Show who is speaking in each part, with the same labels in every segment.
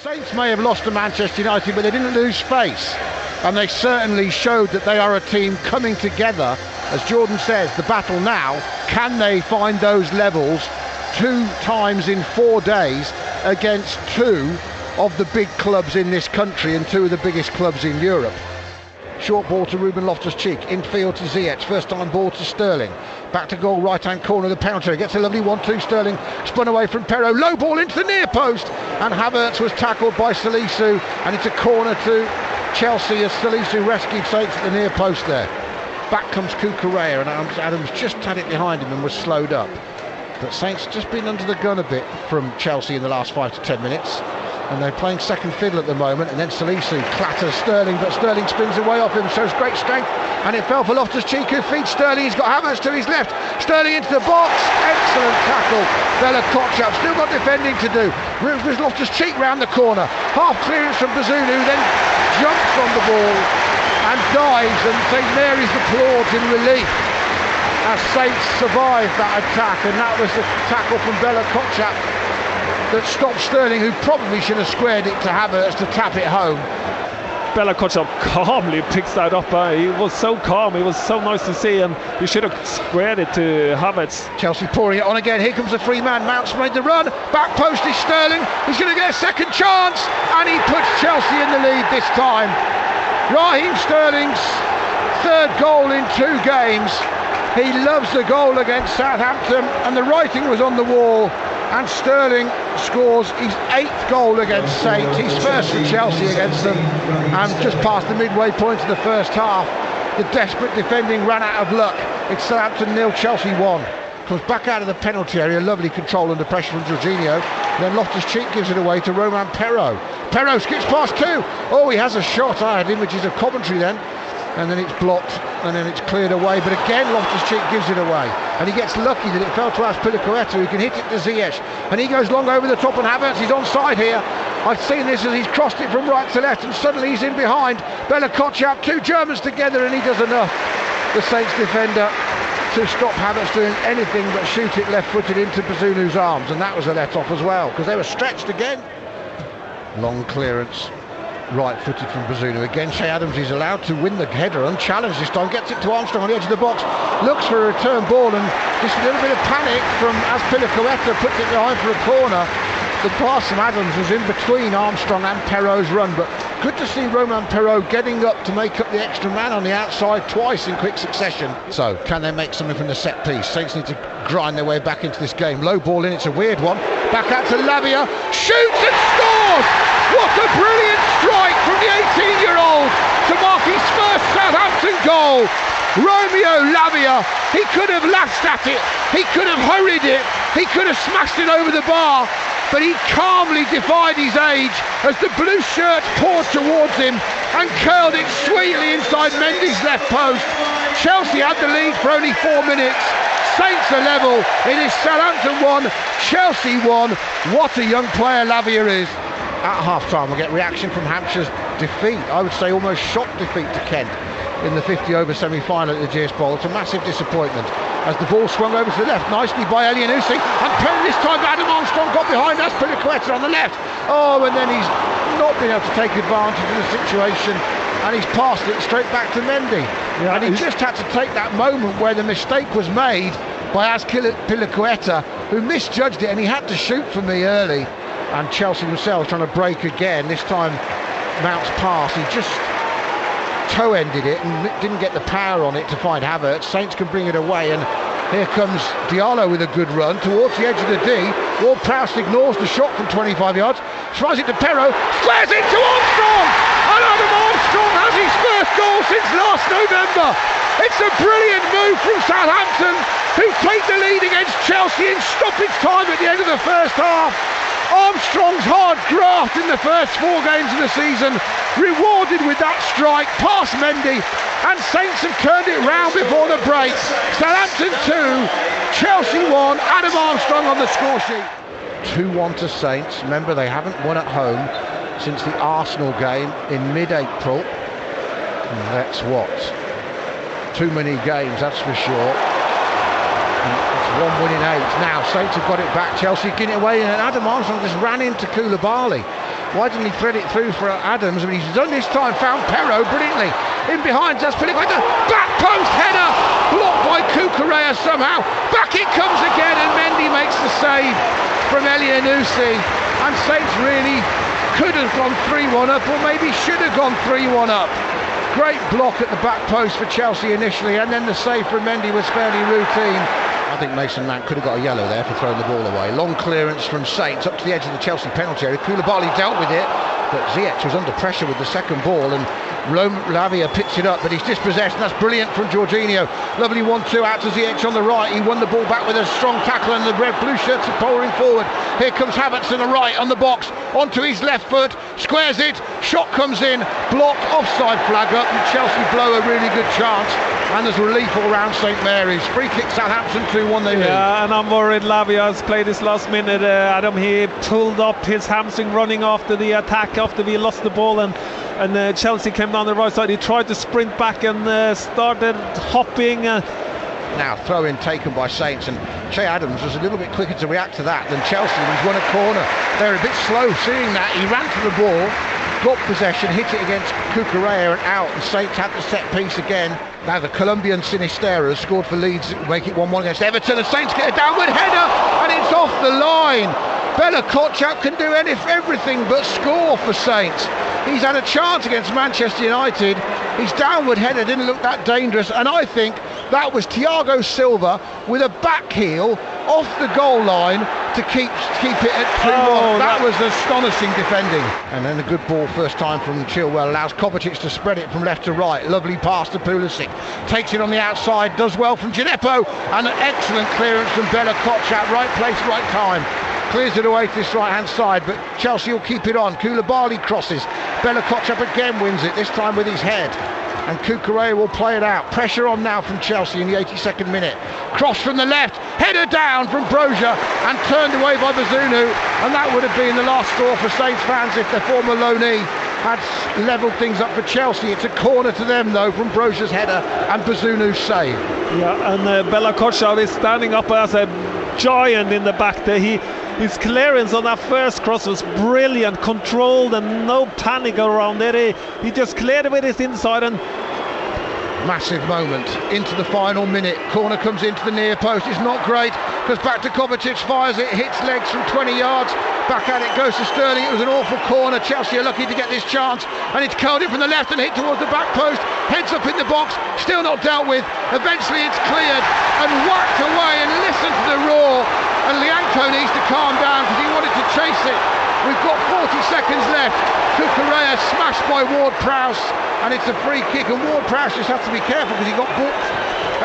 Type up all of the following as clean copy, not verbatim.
Speaker 1: Saints may have lost to Manchester United, but they didn't lose face. And they certainly showed that they are a team coming together. As Jordan says, the battle now, can they find those levels 2 times in 4 days against 2 of the big clubs in this country and 2 of the biggest clubs in Europe? Short ball to Ruben Loftus-Cheek, infield to Ziyech, first time ball to Sterling, back to goal, right hand corner, the penalty, gets a lovely 1-2, Sterling spun away from Perraud, low ball into the near post, and Havertz was tackled by Salisu, and it's a corner to Chelsea as Salisu rescued Saints at the near post there. Back comes Cucurella, and Adams just had it behind him and was slowed up. But Saints just been under the gun a bit from Chelsea in the last 5 to 10 minutes. And they're playing second fiddle at the moment, and then Salisu clatters Sterling, but Sterling spins away off him, shows great strength, and it fell for Loftus-Cheek, who feeds Sterling. He's got Havertz to his left, Sterling into the box, excellent tackle. Bella Kotchap still got defending to do. Moves Loftus-Cheek round the corner, half clearance from Bazunu, who then jumps on the ball and dives, and St Mary's applauds in relief as Saints survived that attack, and that was the tackle from Bella Kotchap that stopped Sterling, who probably should have squared it to Havertz to tap it home.
Speaker 2: Bella Kotchap calmly picks that up. He was so calm, it was so nice to see, and he should have squared it to Havertz.
Speaker 1: Chelsea pouring it on again, here comes the free man, Mount's made the run, back post is Sterling, he's going to get a second chance, and he puts Chelsea in the lead this time. Raheem Sterling's 3rd goal in 2 games. He loves the goal against Southampton, and the writing was on the wall. And Sterling scores his 8th goal against Saints, his first for Chelsea against them, and just past the midway point of the first half, the desperate defending ran out of luck. It's Southampton 0, Chelsea 1. Comes back out of the penalty area, lovely control under pressure from Jorginho, then Loftus-Cheek gives it away to Romain Perraud. Perraud skips past 2, oh, he has a shot. I had images of Coventry then. And then it's blocked, and then it's cleared away, but again Loftus-Cheek gives it away, and he gets lucky that it fell to Azpilicueta, who can hit it to Ziyech, and he goes long over the top, and Havertz is onside here. I've seen this as he's crossed it from right to left, and suddenly he's in behind. Bella Kotchap, 2 Germans together, and he does enough, the Saints defender, to stop Havertz doing anything but shoot it left-footed into Bazunu's arms, and that was a let-off as well, because they were stretched again. Long clearance, right-footed from Bazunu. Again, Che Adams is allowed to win the header, unchallenged this time, gets it to Armstrong on the edge of the box, looks for a return ball, and just a little bit of panic from Azpilicueta, puts it behind for a corner. The pass from Adams was in between Armstrong and Perraud's run, but good to see Romain Perraud getting up to make up the extra man on the outside twice in quick succession. So, can they make something from the set piece? Saints need to grind their way back into this game. Low ball in, it's a weird one. Back out to Lavia, shoots and scores! What a brilliant strike from the 18-year-old to mark his first Southampton goal. Roméo Lavia, he could have lashed at it, he could have hurried it, he could have smashed it over the bar, but he calmly defied his age as the blue shirt poured towards him and curled it sweetly inside Mendy's left post. Chelsea had the lead for only 4 minutes. Saints are level. It is Southampton 1, Chelsea 1. What a young player Lavia is. At half-time, we'll get reaction from Hampshire's defeat. I would say almost shock defeat to Kent in the 50-over semi-final at the GS Bowl. It's a massive disappointment as the ball swung over to the left nicely by Elianusi, and this time Adam Armstrong got behind Azpilicueta on the left. Oh, and then he's not been able to take advantage of the situation, and he's passed it straight back to Mendy. Yeah, and he just had to take that moment where the mistake was made by Azpilicueta, who misjudged it, and he had to shoot for me early. And Chelsea themselves trying to break again. This time Mount's pass, he just toe-ended it and didn't get the power on it to find Havertz. Saints can bring it away, and here comes Diallo with a good run towards the edge of the D. Ward-Prowse ignores the shot from 25 yards, tries it to Perraud, squares it to Armstrong, and Adam Armstrong has his first goal since last November. It's a brilliant move from Southampton, who take the lead against Chelsea in stoppage time at the end of the first half. Armstrong's hard graft in the first 4 games of the season rewarded with that strike past Mendy, and Saints have turned it round before the break. Southampton 2, Chelsea 1, Adam Armstrong on the score sheet. 2-1 to Saints. Remember, they haven't won at home since the Arsenal game in mid-April. That's what? Too many games, that's for sure. It's 1 win in 8. Now Saints have got it back. Chelsea getting it away, and Adam Armstrong just ran into Koulibaly. Why didn't he thread it through for Adams? I mean, he's done this time, found Perro brilliantly. In behind, just putting like the back post header, blocked by Cucurella somehow. Back it comes again, and Mendy makes the save from Elianusi. And Saints really could have gone 3-1 up, or maybe should have gone 3-1 up. Great block at the back post for Chelsea initially, and then the save from Mendy was fairly routine. I think Mason Mount could have got a yellow there for throwing the ball away. Long clearance from Saints up to the edge of the Chelsea penalty area. Koulibaly dealt with it, but Ziyech was under pressure with the second ball, and Lavia picks it up, but he's dispossessed, and that's brilliant from Jorginho. Lovely 1-2 out to Ziyech on the right. He won the ball back with a strong tackle, and the red blue shirts are pouring forward. Here comes Havertz to the right on the box, onto his left foot, squares it, shot comes in, blocked, offside flag up, and Chelsea blow a really good chance. And there's relief all round St Mary's. Free kick Southampton 2-1 they lead.
Speaker 2: Yeah, and I'm worried Lavia has played this last minute. Adam, he pulled up his hamstring running after the attack, after he lost the ball, and Chelsea came down the right side. He tried to sprint back and started hopping.
Speaker 1: Now throw-in taken by Saints, and Che Adams was a little bit quicker to react to that than Chelsea. He's won a corner. They're a bit slow seeing that. He ran to the ball, got possession, hit it against Cucurella and out, and Saints had the set piece again. Now the Colombian Sinistera has scored for Leeds, make it 1-1 against Everton, and Saints get a downward header, and it's off the line. Bella Kotchap can do everything but score for Saints. He's had a chance against Manchester United. His downward header didn't look that dangerous, and I think that was Thiago Silva with a back heel off the goal line to keep it at 2-1. That was astonishing defending. And then a good ball first time from Chilwell, allows Kovacic to spread it from left to right. Lovely pass to Pulisic, takes it on the outside, does well from Gineppo, and an excellent clearance from Bella Kotchap. Right place, right time. Clears it away to this right-hand side, but Chelsea will keep it on. Koulibaly crosses. Bella Kotchap again wins it, this time with his head. And Cucurella will play it out. Pressure on now from Chelsea in the 82nd minute. Cross from the left, header down from Broja, and turned away by Bazunu. And that would have been the last straw for Saints fans if their former loanee had levelled things up for Chelsea. It's a corner to them though from Broja's header and Bazunu's save.
Speaker 2: Yeah, and Bella Kotchap is standing up as a giant in the back there. His clearance on that first cross was brilliant, controlled, and no panic around it. He just cleared it with his inside, and
Speaker 1: massive moment into the final minute. Corner comes into the near post. It's not great, because back to Kovacic, fires it, hits legs from 20 yards. Back at it goes to Sterling. It was an awful corner. Chelsea are lucky to get this chance, and it's curled in from the left and hit towards the back post. Heads up in the box, still not dealt with. Eventually it's cleared and whacked away, and listen to the roar. And Lianco needs to calm down because he wanted to chase it. We've got 40 seconds left. Cucurella smashed by Ward-Prowse, and it's a free kick, and Ward-Prowse just has to be careful because he got booked,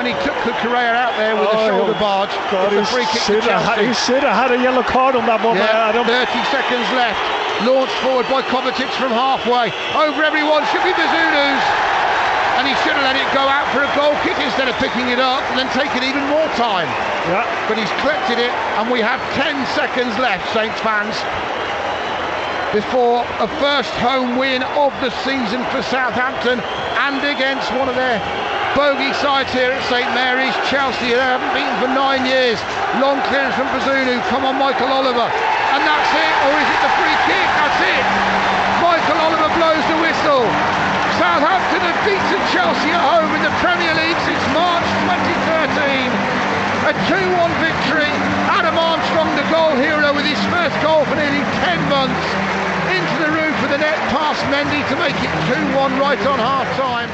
Speaker 1: and he took Cucurella out there with a shoulder barge. It's a free kick to Chelsea.
Speaker 2: He should have had a yellow card on that one.
Speaker 1: Yeah, 30 seconds left. Launched forward by Kovacic from halfway. Over everyone should be Bazunu's, and he should have let it go out for a goal kick instead of picking it up and then taking even more time.
Speaker 2: Yeah.
Speaker 1: But he's collected it, and we have 10 seconds left, Saints fans, before a first home win of the season for Southampton, and against one of their bogey sides here at St Mary's. Chelsea, they haven't beaten for 9 years. Long clearance from Bazunu. Come on, Michael Oliver. And that's it, or is it the free kick? That's it. Michael Oliver blows the whistle. Southampton have beaten Chelsea at home in the Premier League since March 2013. A 2-1 victory. Adam Armstrong, the goal hero, with his first goal for nearly 10 months. Into the roof of the net past Mendy to make it 2-1 right on half-time.